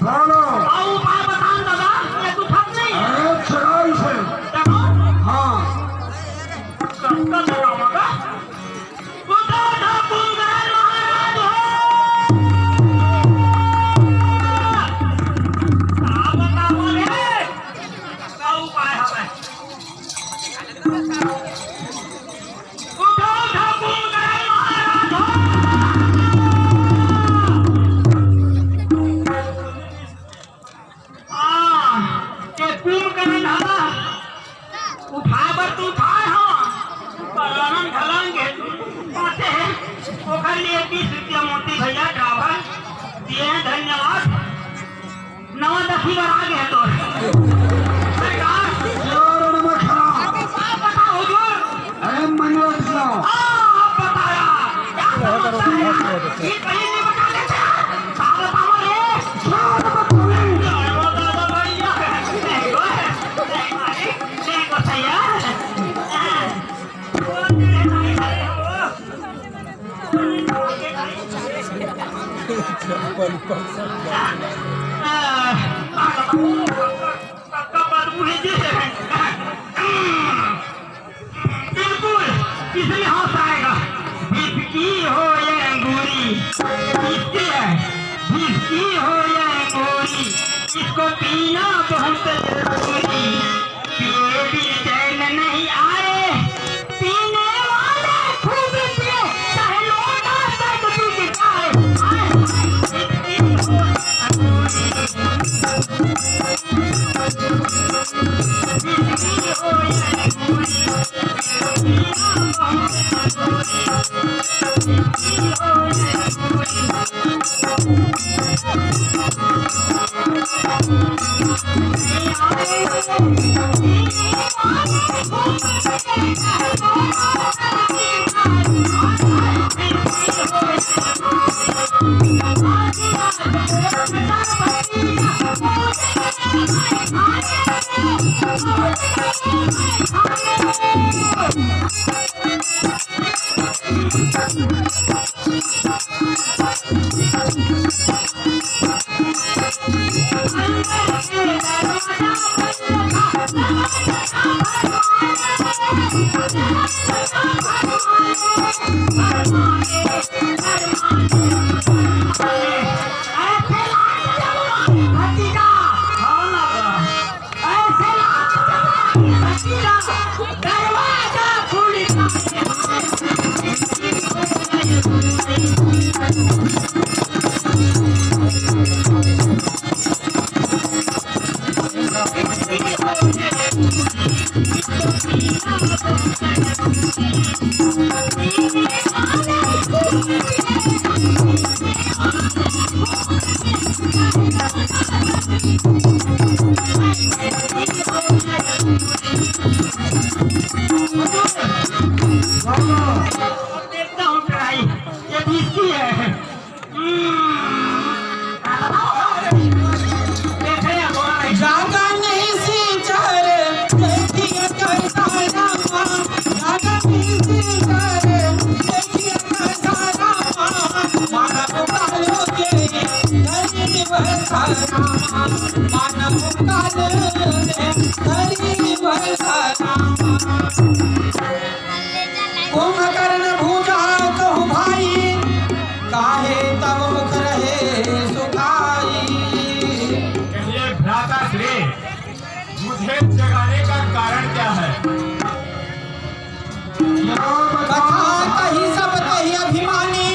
बोलो। उपाय बता दादा, ये तू ठग नहीं है। अरे चढ़ाई से। हाँ सबका लगाऊंगा। उठो ठाकुर महाराज हो। आप बताओ रे, क्या उपाय है? उठो ठाकुर महाराज हो। ये कुंभकर्ण ढाला उठाए बर तू उठाए हाँ पलानन ढलांगे पाते हैं ओखर लिए 20 रुपया मोती भैया ड्राइवर दिए हैं धन्यवाद। नवा 10 बार आ गए तो सरकार बताओ हुजूर। अरे मनोज लाओ। आप बताया क्या ये कहीं नहीं बता लेते क्या बताओ रे। बिल्कुल किसने हाथ आएगा जिसकी हो ये अंगूरी किसकी है जिसकी हो ये अंगूरी इसको पीना बहुत जरूरी पिए भी चैन नहीं आए पीने वाले खूब पिए चाहे लोटा तक बिक जाए। देखता हूँ ट्राई ये किसकी है। जागा नहीं सी चारे देखिए कैसा रामा जागा नहीं सी चारे देखिए कैसा रामा मानव कालो के धरी बरसा रामा मानव कालो के धरी बरसा रामा कुंभकर्ण भूजा कहु भाई काहे तब मुख रहे सुखाई। भ्राता श्री मुझे जगाने का कारण क्या है? कथा कही सब कही अभिमानी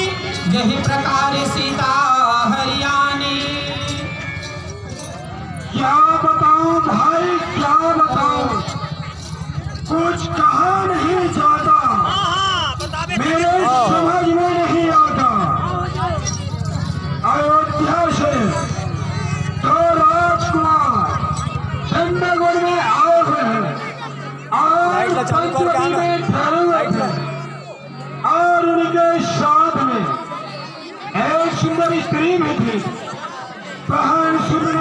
यही प्रकार सीता हरियाणी। क्या बताऊं भाई क्या बताऊं कुछ कहा नहीं जाता मेरे समझ में नहीं आता। अयोध्या से दो राजकुमार चंद्रगढ़ में आए हुए हैं और पंचवटी में ठहरे हुए हैं और उनके साथ में एक सुंदर स्त्री भी थी बहन सुंदर